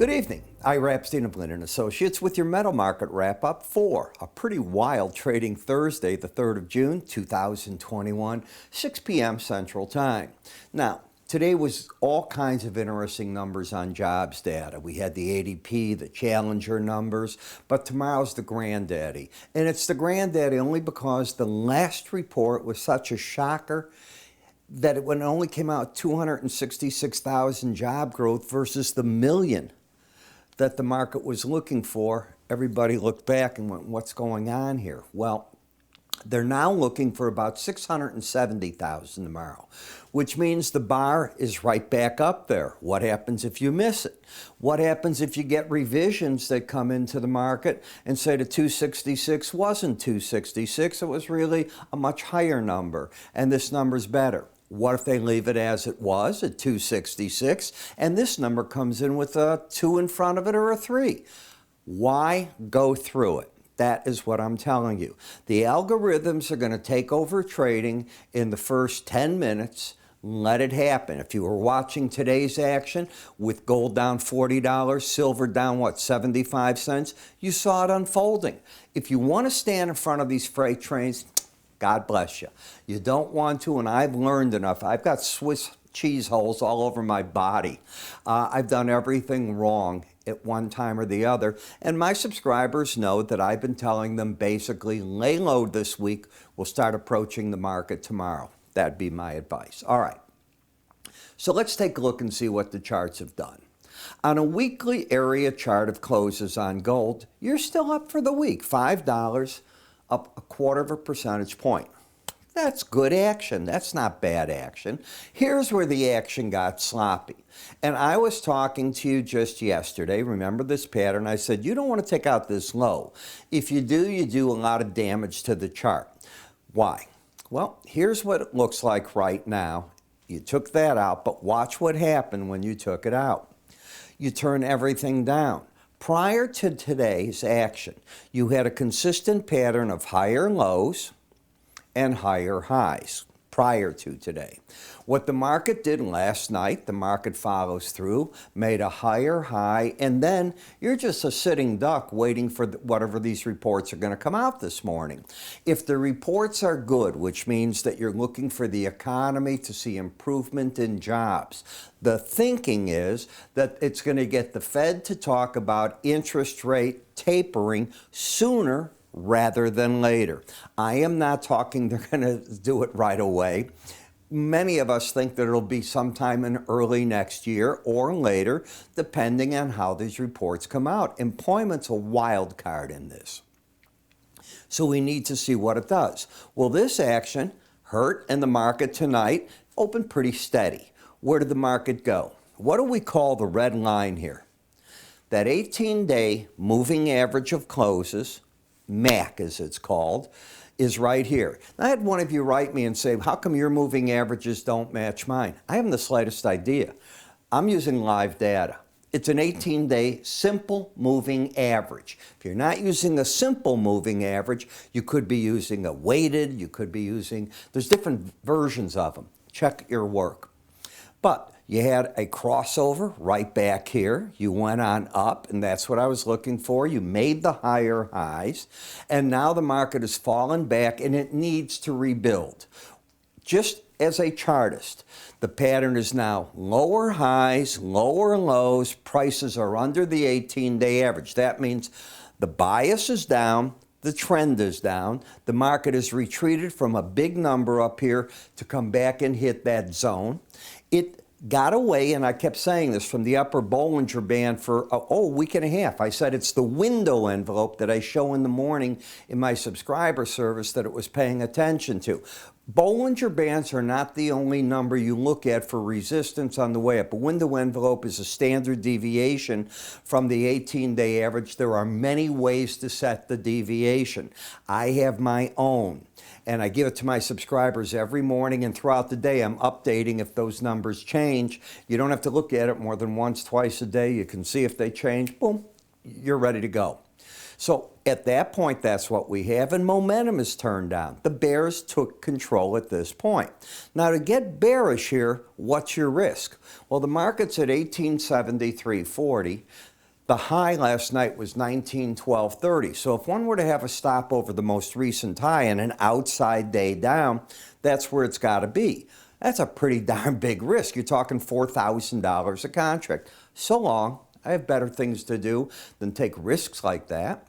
Good evening. Ira Epstein of Linn and Associates with your metal market wrap-up for a pretty wild trading Thursday, the 3rd of June, 2021, 6 p.m. Central Time. Now, today was all kinds of interesting numbers on jobs data. We had the ADP, the Challenger numbers, but tomorrow's the granddaddy. And it's the granddaddy only because the last report was such a shocker that it only came out 266,000 job growth versus the million that the market was looking for. Everybody looked back and went, what's going on here? Well, they're now looking for about 670,000 tomorrow, which means the bar is right back up there. What happens if you miss it? What happens if you get revisions that come into the market and say the 266 wasn't 266, it was really a much higher number, and this number's better? What if they leave it as it was at 266 and this number comes in with a 2 in front of it or a 3? Why go through it? That is what I'm telling you. The algorithms are going to take over trading in the first 10 minutes. Let it happen. If you were watching today's action with gold down $40, silver down, what, 75 cents, you saw it unfolding. If you want to stand in front of these freight trains, God bless you. You don't want to, and I've learned enough. I've got Swiss cheese holes all over my body. I've done everything wrong at one time or the other, and my subscribers know that I've been telling them basically lay low this week. We'll start approaching the market tomorrow. That'd be my advice. All right. So let's take a look and see what the charts have done. On a weekly area chart of closes on gold, you're still up for the week, $5, up 1/4 percentage point. That's good action. That's not bad action. Here's where the action got sloppy. And I was talking to you just yesterday. Remember this pattern? I said, you don't want to take out this low. If you do, you do a lot of damage to the chart. Why? Well, here's what it looks like right now. You took that out, but watch what happened when you took it out. You turn everything down. Prior to today's action, you had a consistent pattern of higher lows and higher highs prior to today. What the market did last night, the market follows through, made a higher high, and then you're just a sitting duck waiting for whatever these reports are going to come out this morning. If the reports are good, which means that you're looking for the economy to see improvement in jobs, the thinking is that it's going to get the Fed to talk about interest rate tapering sooner rather than later. I am not talking they're going to do it right away. Many of us think that it'll be sometime in early next year or later, depending on how these reports come out. Employment's a wild card in this. So we need to see what it does. Well, this action hurt, and the market tonight opened pretty steady. Where did the market go? What do we call the red line here? That 18-day moving average of closes, MAC as it's called, is right here. I had one of you write me and say, how come your moving averages don't match mine? I haven't the slightest idea. I'm using live data. It's an 18-day simple moving average. If you're not using a simple moving average, you could be using a weighted, you could be using, there's different versions of them. Check your work. But you had a crossover right back here. You went on up, and that's what I was looking for. You made the higher highs, and now the market has fallen back, and it needs to rebuild. Just as a chartist, the pattern is now lower highs, lower lows. Prices are under the 18-day average. That means the bias is down. The trend is down. The market has retreated from a big number up here to come back and hit that zone. It got away, and I kept saying this, from the upper Bollinger Band for a week and a half. I said it's the window envelope that I show in the morning in my subscriber service that it was paying attention to. Bollinger Bands are not the only number you look at for resistance on the way up. A window envelope is a standard deviation from the 18-day average. There are many ways to set the deviation. I have my own, and I give it to my subscribers every morning, and throughout the day I'm updating if those numbers change. You don't have to look at it more than once, twice a day. You can see if they change. Boom, you're ready to go. So at that point, that's what we have, and momentum is turned down. The bears took control at this point. Now, to get bearish here, what's your risk? Well, the market's at 1873.40. The high last night was 1912.30. So if one were to have a stop over the most recent high and an outside day down, that's where it's got to be. That's a pretty darn big risk. You're talking $4,000 a contract. So long. I have better things to do than take risks like that.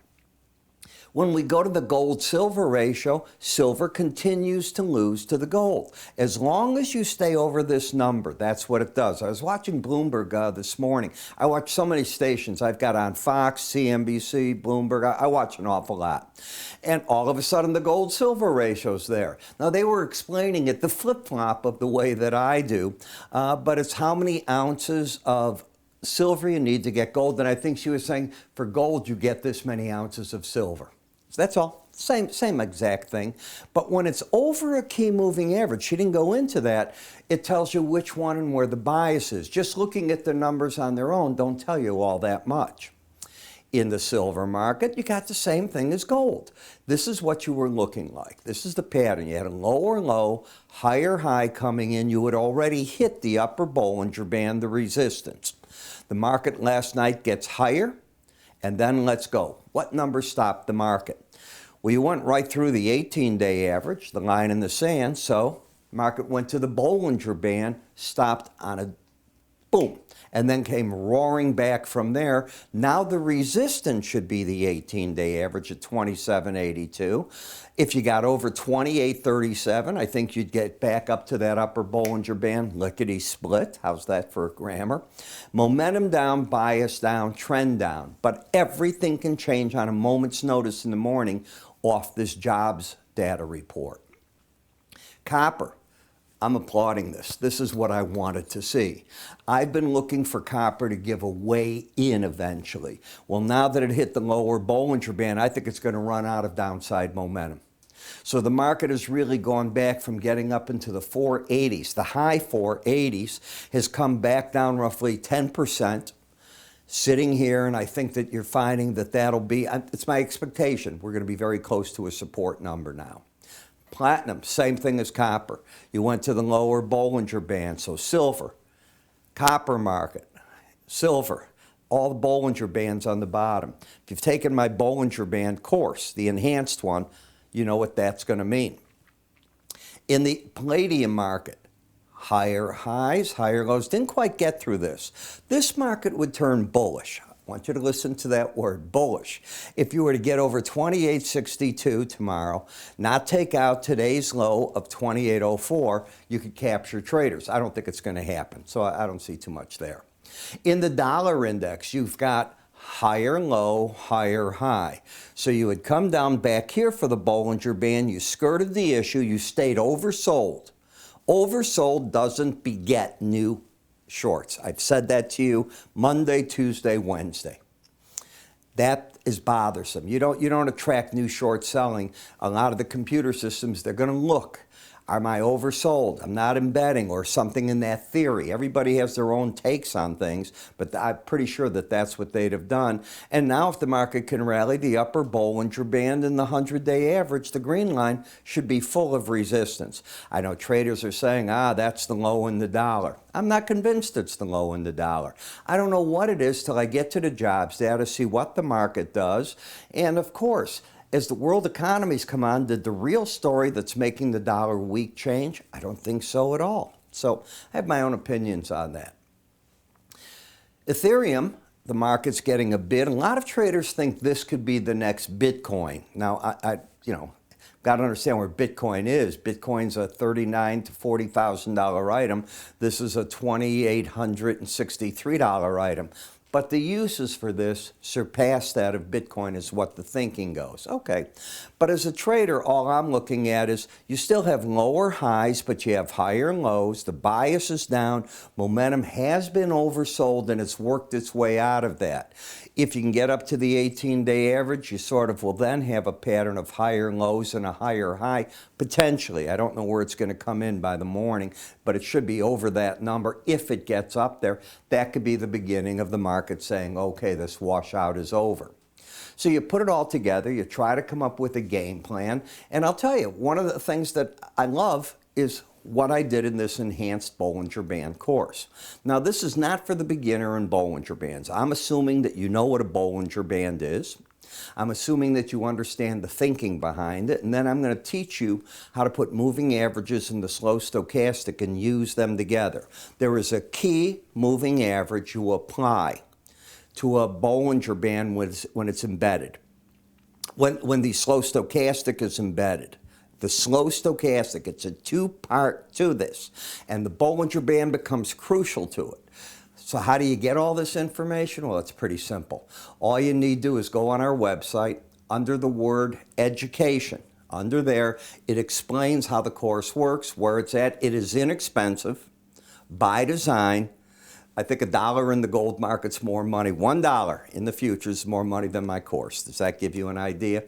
When we go to the gold-silver ratio, silver continues to lose to the gold. As long as you stay over this number, that's what it does. I was watching Bloomberg this morning. I watch so many stations. I've got on Fox, CNBC, Bloomberg. I watch an awful lot. And all of a sudden, the gold-silver ratio's there. Now, they were explaining it the flip-flop of the way that I do, but it's how many ounces of silver you need to get gold. And I think she was saying for gold, you get this many ounces of silver. So that's all. Same exact thing. But when it's over a key moving average, she didn't go into that, it tells you which one and where the bias is. Just looking at the numbers on their own don't tell you all that much. In the silver market, you got the same thing as gold. This is what you were looking like. This is the pattern. You had a lower low, higher high coming in. You had already hit the upper Bollinger Band, the resistance. The market last night gets higher, and then let's go. What number stopped the market? Well, you went right through the 18-day average, the line in the sand, so market went to the Bollinger Band, stopped on a boom, and then came roaring back from there. Now the resistance should be the 18-day average at 27.82. If you got over 28.37, I think you'd get back up to that upper Bollinger Band, lickety split. How's that for grammar? Momentum down, bias down, trend down. But everything can change on a moment's notice in the morning off this jobs data report. Copper. I'm applauding this. This is what I wanted to see. I've been looking for copper to give a way in eventually. Well, now that it hit the lower Bollinger Band, I think it's going to run out of downside momentum. So the market has really gone back from getting up into the 480s. The high 480s has come back down roughly 10%. Sitting here, and I think that you're finding that that'll be, it's my expectation, we're going to be very close to a support number now. Platinum, same thing as copper. You went to the lower Bollinger Band, so silver, copper market, silver, all the Bollinger Bands on the bottom. If you've taken my Bollinger Band course, the enhanced one, you know what that's going to mean. In the palladium market, higher highs, higher lows. Didn't quite get through this. This market would turn bullish. I want you to listen to that word, bullish. If you were to get over 28.62 tomorrow, not take out today's low of 28.04, you could capture traders. I don't think it's going to happen, so I don't see too much there. In the dollar index, you've got higher low, higher high. So you would come down back here for the Bollinger Band, you skirted the issue, you stayed oversold. Oversold doesn't beget new shorts. I've said that to you Monday, Tuesday, Wednesday. That is bothersome. You don't attract new short selling. A lot of the computer systems, they're going to look. Am I oversold? I'm not embedding or something in that theory. Everybody has their own takes on things, but I'm pretty sure that that's what they'd have done. And now if the market can rally, the upper Bollinger Band and the 100-day average, the green line, should be full of resistance. I know traders are saying, that's the low in the dollar. I'm not convinced it's the low in the dollar. I don't know what it is till I get to the jobs data, see what the market does. And of course, as the world economies come on, did the real story that's making the dollar weak change? I don't think so at all. So I have my own opinions on that. Ethereum, the market's getting a bid. A lot of traders think this could be the next Bitcoin. Now, I got to understand where Bitcoin is. Bitcoin's a $39,000 to $40,000 item. This is a $2,863 item. But the uses for this surpass that of Bitcoin is what the thinking goes. Okay, but as a trader, all I'm looking at is you still have lower highs, but you have higher lows. The bias is down. Momentum has been oversold, and it's worked its way out of that. If you can get up to the 18-day average, you sort of will then have a pattern of higher lows and a higher high, potentially. I don't know where it's going to come in by the morning, but it should be over that number. If it gets up there, that could be the beginning of the market saying, okay, this washout is over. So you put it all together, you try to come up with a game plan, and I'll tell you, one of the things that I love is what I did in this enhanced Bollinger Band course. Now, this is not for the beginner in Bollinger Bands. I'm assuming that you know what a Bollinger Band is. I'm assuming that you understand the thinking behind it, and then I'm going to teach you how to put moving averages in the slow stochastic and use them together. There is a key moving average you apply to a Bollinger Band when it's embedded. When the slow stochastic is embedded. The slow stochastic, it's a two-part to this, and the Bollinger Band becomes crucial to it. So how do you get all this information? Well, it's pretty simple. All you need to do is go on our website, under the word education. Under there, it explains how the course works, where it's at. It is inexpensive, by design. I think $1 in the gold market's more money. $1 in the futures is more money than my course. Does that give you an idea?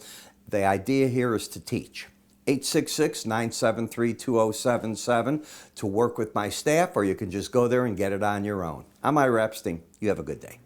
The idea here is to teach. 866-973-2077 to work with my staff, or you can just go there and get it on your own. I'm Ira Epstein. You have a good day.